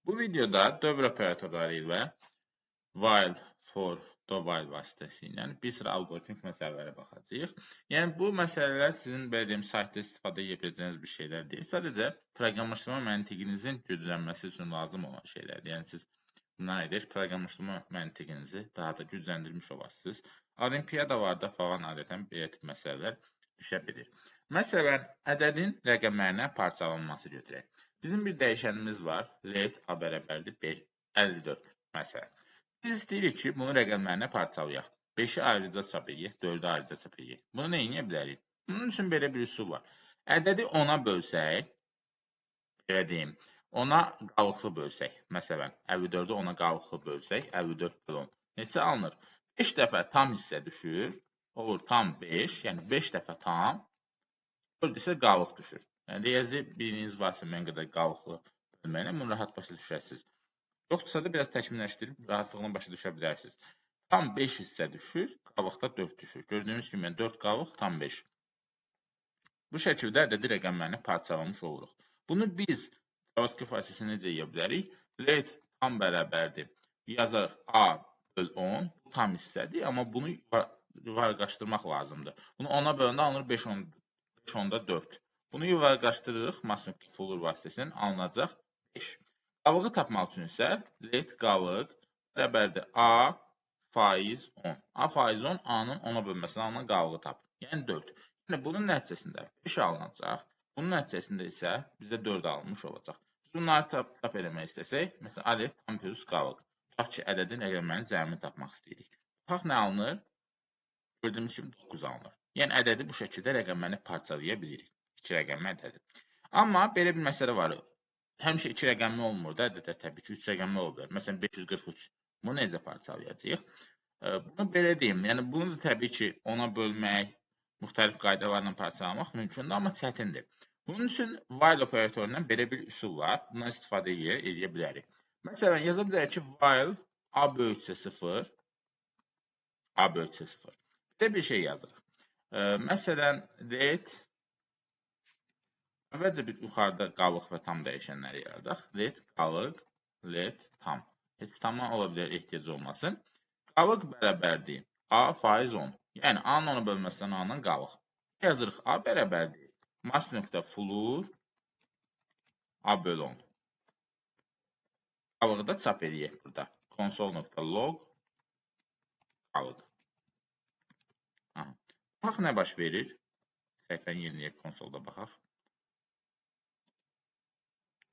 Bu videoda dövr operatorları ilə while, for, do while vasitəsilə bir sıra alqoritmik məsələlərə baxacağıq. Yəni bu məsələlər sizin belə deyim saytda istifadə edə biləcəyiniz bir şeylər deyil. Sadəcə proqramlaşdırma məntiqinizin güclənməsi üçün lazım olan şeylərdir. Yəni siz bundan edir proqramlaşdırma məntiqinizi daha da gücləndirmiş olasınız. Olimpiadalarda falan adətən belə tip məsələlər düşə bilir. Məsələn, ədədin rəqəmlərinə parçalanması götürək. Bizim bir dəyişənimiz var. Let A bərabərdir 54 məsələn. Biz istəyirik ki, bunu rəqəmlərinə parçalayaq. 5-i ayrıca çap edək, 4-ü ayrıca çap edək. Bunu nə edə bilərik? Bunun üçün belə bir üsul var. Ədədi 10-a bölsək, belə deyim, 10-a qalıqlı bölsək, məsələn, 54-ü 10-a qalıqlı bölsək, 54 böl 10 neçə alınır? 5 dəfə tam hissə düşür, olur tam 5, yəni 5 dəfə tam, 4 isə qalıq düşür. Yəni, riyazi bilginiz varsa mən qədər qalıqlı bölməklə bunu rahat başa düşərsiniz. Yoxdursa da biraz təkmilləşdirib rahatlığına başa düşə bilərsiniz. Tam 5 hissə düşür, qalıqda 4 düşür. Gördüyünüz kimi 4 qalıq tam 5. Bu şəkildə ədədi rəqəmlərini parçalamış oluruq. Bunu biz JavaScript vasitəsilə necə edə bilərik? Let tam bərabərdir. Yazarıq A böl 10, tam hissədir, amma bunu yuvarlaqlaşdırmaq lazımdır. Bunu 10-a böləndə alınır 5 onda 4. Bunu yuvarlaqlaşdırırıq, masinlik folder vasitəsilə alınacaq 5. Qalığı tapmaq üçün isə let qalıq bərabərdir A faiz 10. A faiz 10, A-nın 10-a bölməsindən alınan qalığı tap. Yəni 4. Yəni bunun nəticəsində 5 alınacaq. Bunun nəticəsində isə bizdə 4 alınmış olacaq. Biz bunları tap eləmək istəsək, məsələn, alif tam plus qalıq. Tutaq ki, ədədin rəqəmlərinin cəmini tapmaq istəyirik. Baxaq nə alınır? Gördüyümüz kimi 9 alınır. Yəni ədədi bu şəkildə rəqəmlərini parçalaya bilirik. 2 rəqəmli ədədi. Amma belə bir məsələ var. Həmişə 2 rəqəmli olmur da ədədlər təbii ki, 3 rəqəmli ola bilər. Məsələn 543. Bunu necə parçalayacağıq? Bunu belə deyim. Yəni bunu da təbii ki, ona bölmək, müxtəlif qaydalarla parçalamaq mümkündür, amma çətindir. Bunun üçün while operatorundan belə bir üsul var. Bundan istifadə edə bilərik. Məsələn, yaza bilərik ki, while A böyüksə 0, A böyüksə 0. Belə bir şey yazırıq. Məsələn, let əvvəlcə bir yuxarıda qalıq və tam dəyişənləri yaradaq. Let qalıq, let tam. Heç tama ola bilər ehtiyac olmasın. Qalıq bərabərdir A faiz 10. Yəni A-nın 10-a bölməsindən A-nın qalıq. Yazırıq A bərabərdir mas.floor A böl 10. Qalığı da çap edək burada. Console.log qalıq. Baxaq nə baş verir? Səhifəni yeniləyək, konsolda baxaq.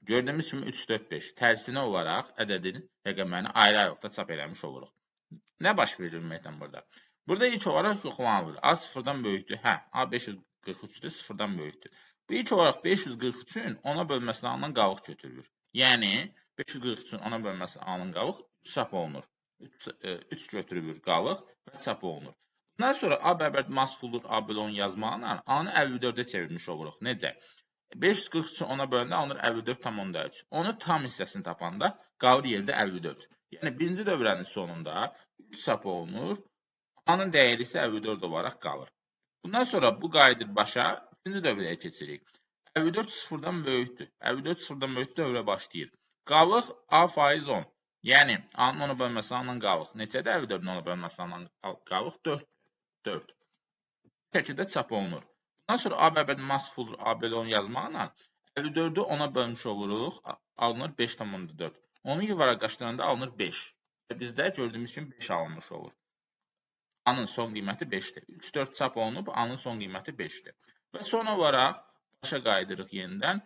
Gördüyümüz kimi 3, 4, 5 tərsinə olaraq ədədin rəqəmlərini ayrı-ayrılıqda çap eləmiş oluruq. Nə baş verir ümumiyyətlə burada? Burada ilk olaraq yoxlanılır. A sıfırdan böyükdür. Hə, A 543-dür, sıfırdan böyükdür. Bu ilk olaraq 543-ün 10-a bölməsindən alınan qalıq götürülür. Yəni 543-ün 10-a bölməsindən alınan qalıq 3 çap olunur. 3 götürülür qalıq və çap olunur. Bundan sonra A bərabər mas fulur A bölü 10 yazmaqla A-nı 54-ə çevirmiş oluruq. Necə? 543-ü 10-a böləndə alınır 54,3. Onu tam hissəsini tapanda qalır yerdə 54. Yəni birinci dövrənin sonunda 3 çap olunur. A-nın dəyəri isə 54 olaraq qalır. Bundan sonra bu qayıdır başa, ikinci dövrəyə keçirik. 54 sıfırdan böyükdür. 54 sıfırdan böyükdür, dövrə başlayır. Qalıq A faiz 10. Yəni A-nın 10-a bölməsindən alınan qalıq neçədir? 54-ün 10-a bölməsindən alınan qalıq 4. 4. Bu şəkildə çap olunur. Bundan sonra A bərabər mas fulur A bölü 10 yazmaqla 54-ü 10-a bölmüş oluruq. Alınır 5,4. Onu yuvarlaqlaşdıranda alınır 5. Və bizdə gördüyümüz kimi 5 alınmış olur. A-nın son qiyməti 5-dir. 3, 4 çap olunub, A-nın son qiyməti 5-dir. Və son olaraq başa qayıdırıq yenidən.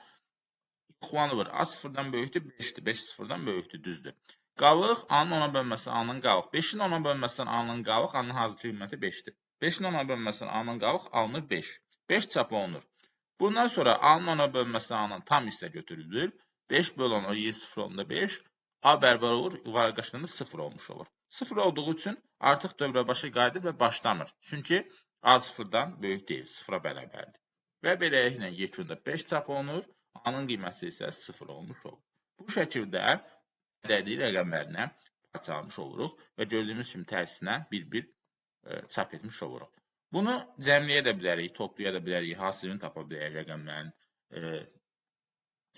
Yoxlanılır. A sıfırdan böyükdür, 5-dir. 5 sıfırdan böyükdür, düzdür. Qalıq A-nın 10-a bölməsindən alınan qalıq. 5-in 10-a bölməsindən alınan qalıq, A-nın hazır qiyməti 5-dir. 5-in 10-a bölməsindən alınan qalıq alınır 5. 5 çap olunur. Bundan sonra A-nın 10-a bölməsindən alınan tam hissə götürülür. 5 böl 10 o 0,5. A bərabər olur, yuvarlaqlaşdıranda 0 olmuş olur. 0 olduğu üçün artıq dövrə başa qayıdır və başlamır. Çünki A sıfırdan böyük deyil, 0-a bərabərdir. Və beləliklə yekunda 5 çap olunur, A-nın qiyməti isə 0 olmuş olur. Bu şəkildə ədədi rəqəmlərinə parçalamış oluruq və gördüyümüz kimi tərsinə bir-bir çap etmiş oluruq. Bunu cəmləyə də bilərik, toplaya da bilərik, hasilini tapa bilərik rəqəmlərin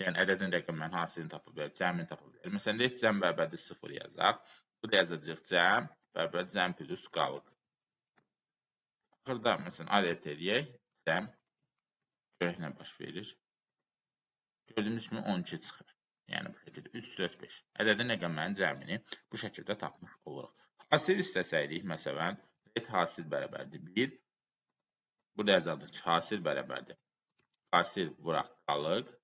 Yəni, ədədin rəqəmlərin hasilini tapa bilərik, cəmini tapa bilərik. Məsələn, deyək, cəm bərabərdir 0 yazaq. Bu da yazacaq cəm bərabər cəm plus qalıq. Axırda, məsələn, alert edək, cəm görək nə baş verir. Gördüyümüz kimi 12 çıxır. Yəni, bu şəkildə 3, 4, 5. Ədədin rəqəmlərin cəmini bu şəkildə tapmış oluruq. Hasil istəsəydik, məsələn, hasil bərabərdir 1. Burada yazaldıq ki, hasil bərabərdir. Hasil vuraq qalıq.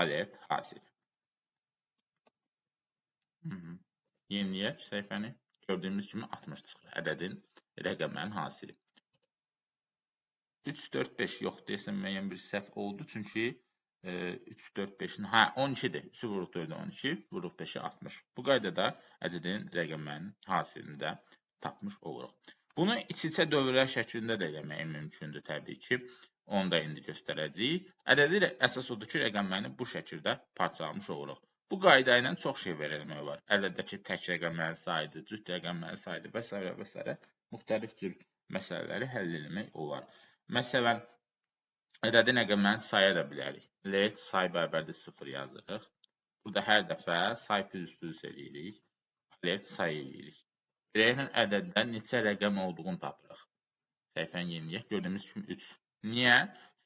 Alert hasil. Yeniləyək səhifəni. Gördüyümüz kimi 60 çıxır. Ədədin rəqəmlərin hasili. 3, 4, 5 yox desəm müəyyən bir səhv oldu. Çünki 3, 4, 5-in 12-dir. 3-ü vuruq 4-ə 12, vuruq 5-ə 60. Bu qaydada ədədin rəqəmlərin hasilini də tapmış oluruq. Bunu iç-içə dövrlər şəklində də eləmək mümkündür təbii ki. Onu da indi göstərəcəyik. Ədədi əsas odur ki, rəqəmlərini bu şəkildə parçalamış oluruq. Bu qayda ilə çox şey vermək olar. Ədəddəki tək rəqəmlərin sayıdır, cüt rəqəmlərin sayıdır və s. və s. müxtəlif cür məsələləri həll etmək olar. Məsələn, ədədin rəqəmlərini saya da bilərik. Let say bərabərdir 0 yazırıq. Burada hər dəfə say plus eləyirik. Let say eləyirik. Birəylə ədəddən neçə rəqəm olduğunu tapırıq. Səhifəni yeniləyək. Gördüyümüz kimi 3. Niyə?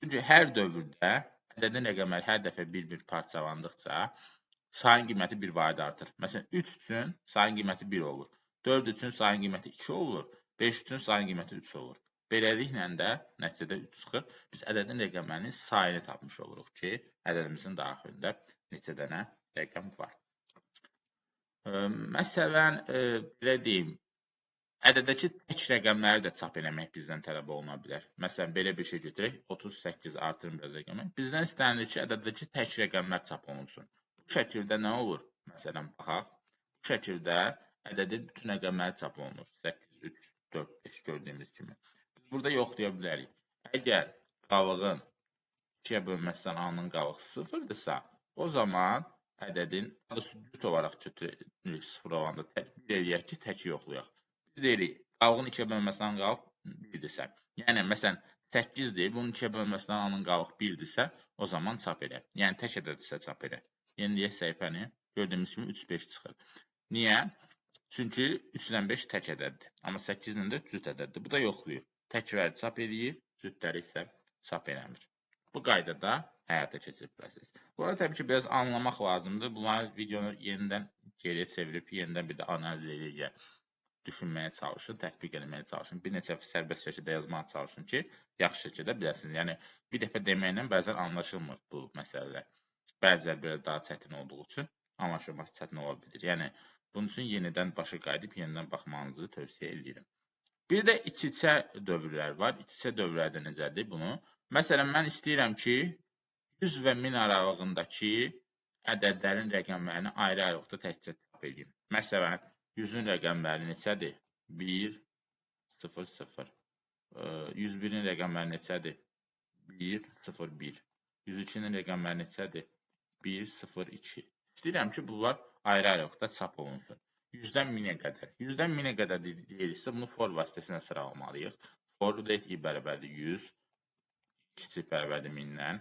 Çünki hər dövrdə ədədin rəqəmləri hər dəfə bir-bir parçalandıqca sayın qiyməti bir vahidə artır. Məsələn, 3 üçün sayın qiyməti 1 olur. 4 üçün sayın qiyməti 2 olur. 5 üçün sayın qiyməti 3 olur. Beləliklə də nəticədə 3 çıxır. Biz ədədin rəqəmlərinin sayını tapmış oluruq ki, ədədimizin daxilində neçə dənə rəqəm var. Məsələn, belə deyim, ədəddəki tək rəqəmləri də çap eləmək bizdən tələb oluna bilər. Məsələn, belə bir şey götürək, 38 artırın biraz rəqəmi. Bizdən istənilir ki, ədəddəki tək rəqəmlər çap olunsun. Bu şəkildə nə olur? Məsələn, baxaq. Bu şəkildə ədədin bütün rəqəmləri çap olunur. 8, 3, 4, 5 gördüyümüz kimi. Biz burada yoxlaya bilərik. Əgər qalığın 2-yə bölməzsən A-nın qalığı 0-dırsa, o zaman ədədin cüt olaraq götürürük 0 olanda bir eləyək ki, təki yoxlayaq. Biz deyirik, qalığın 2-yə bölməzdən qalıq 1-dirsə. Yəni, məsələn, 8-dir, bunun 2-yə bölməzdən A-nın qalıq 1-dirsə, o zaman çap edək. Yəni, tək ədədirsə çap edək. Yeniləyək səhifəni, gördüyümüz kimi 3-5 çıxır. Niyə? Çünki 3-dən 5 tək ədəddir. Amma 8-dən də cüt ədəddir. Bu da yoxlayır. Təkləri çap edir, cütləri isə çap eləmir. Bu qaydada həyata keçirib biləsiniz. Bu arada təbii ki, biraz anlamaq lazımdır. Bunları videonu yenidən geriyə çevirib, yenidən bir də analiz edək. Düşünməyə çalışın, tətbiq etməyə çalışın. Bir neçə sərbəst şəkildə yazmağa çalışın ki, yaxşı şəkildə biləsiniz. Yəni, bir dəfə deməklə bəzən anlaşılmır bu məsələlər. Bəzilər biraz daha çətin olduğu üçün anlaşılması çətin ola bilir. Yəni, bunun üçün yenidən başa qayıdıb, yenidən baxmanızı tövsiyə edirəm. Bir də iç-içə dövrlər var. İç-içə dövrlərdə necədir bunu? Məsələn, mən istəyirəm ki, 100 və 1000 aralığındakı ədədlərin rəqəmlərini ayrı-ayrılıqda təkcə tap edeyim. Məsələn, 100-ün rəqəmləri neçədir? 1, 0, 0. 101-in rəqəmləri neçədir? 1, 0, 1. 102-nin rəqəmləri neçədir? 1, 0, 2. İstəyirəm ki, bunlar ayrı-ayrılıqda çap olunsun. 100-dən 1000-ə qədər. 100-dən 1000-ə qədər deyiriksə, bunu for vasitəsilə sıralamalıyıq. For deyək, i bərabərdir 100. Kiçik bərabərdir 1000-dən.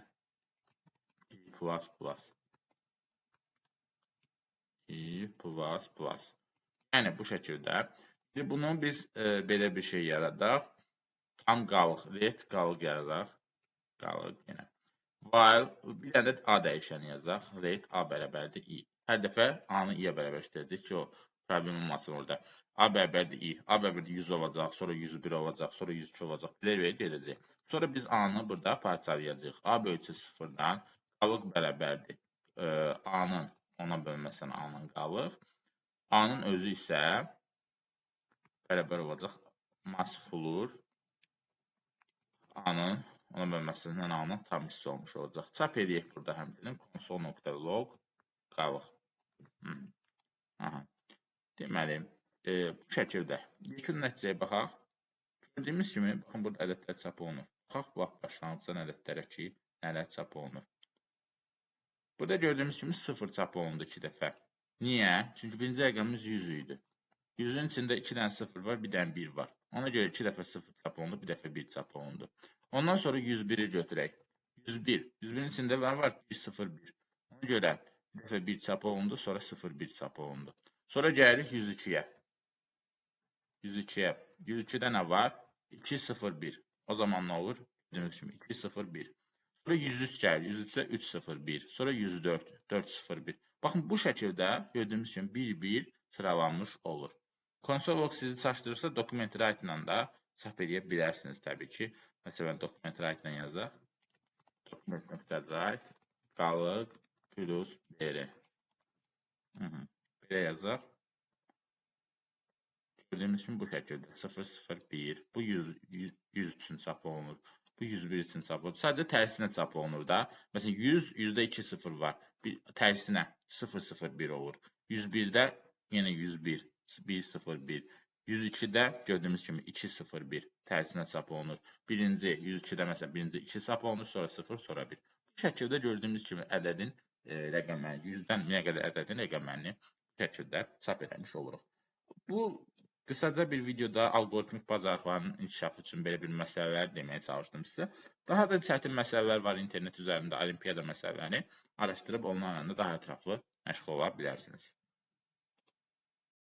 I plus plus. I plus plus. Yəni, bu şəkildə. Bunu biz belə bir şey yaradaq. Tam qalıq, let qalıq yaradaq. Qalıq yenə. While, bir ədəd A dəyişəni yazaq. Let A bərabərdir I. Hər dəfə A-nı I-yə bərabər işləyəcək ki, o problem olmasın orada. A bərabərdir I. A bərabərdir 100 olacaq, sonra 101 olacaq, sonra 102 olacaq. Belə gedəcək. Sonra biz A-nı burada parçalayacaq. A bölgüsü 0-dan qalıq bərabərdir. A-nın ona bölməsən A-nın qalıq. A-nın özü isə bərabər olacaq masfulur. A-nın ona bölməsindən A-nın tam hissi olmuş olacaq. Çap edək burada həmçinin console.log qalıq. Deməli, bu şəkildə. Yekun nəticəyə baxaq. Gördüyümüz kimi, baxın, burada ədədlər çap olunur. Baxaq, lap başlanğıcdan ədədlərə ki, nələr çap olunur. Burada gördüyümüz kimi 0 çap olundu 2 dəfə. Niyə? Çünki birinci rəqəmimiz 100 idi. 100-ün içində 2 dənə 0 var, bir dənə 1 var. Ona görə 2 dəfə 0 çap olundu, bir dəfə 1 çap olundu. Ondan sonra 101-i götürək. 101. 101-in içində nə var? 101. Ona görə bir dəfə 1 çap olundu, sonra 01 çap olundu. Sonra gəlirik 102-yə. 102-yə. 102-də nə var? 201. O zaman nə olur? Gördüyünüz kimi 201. Sonra 103 gəlir. 103-də 301. Sonra 104, 401. Baxın, bu şəkildə gördüyümüz kimi 1-1 sıralanmış olur. Console sizi çaşdırırsa, document write ilə də çap edə bilərsiniz təbii ki. Məsələn, document write ilə yazaq. Document.write qalıq plus dr. Belə yazaq. Gördüyümüz kimi bu şəkildə 001, bu 100 üçün çap olunur, bu 101 üçün çap olunur. Sadəcə tərsinə çap olunur da. Məsələn 100, 100-də 2 0 var. Tərsinə 001 olur. 101-də yenə 101, 101. 102-də gördüyümüz kimi 201 tərsinə çap olunur. Birinci 102-də məsələn birinci 2 çap olunur, sonra 0, sonra 1. Bu şəkildə gördüyümüz kimi ədədin rəqəmlərini, 100-dən 1000-ə qədər ədədin rəqəmlərini bu şəkildə çap etmiş oluruq. Bu qısaca bir videoda alqoritmik bacarıqların inkişafı üçün belə bir məsələlər deməyə çalışdım sizə. Daha da çətin məsələlər var internet üzərində, olimpiada məsələləri. Araşdırıb onlarla da daha ətraflı məşğul ola bilərsiniz.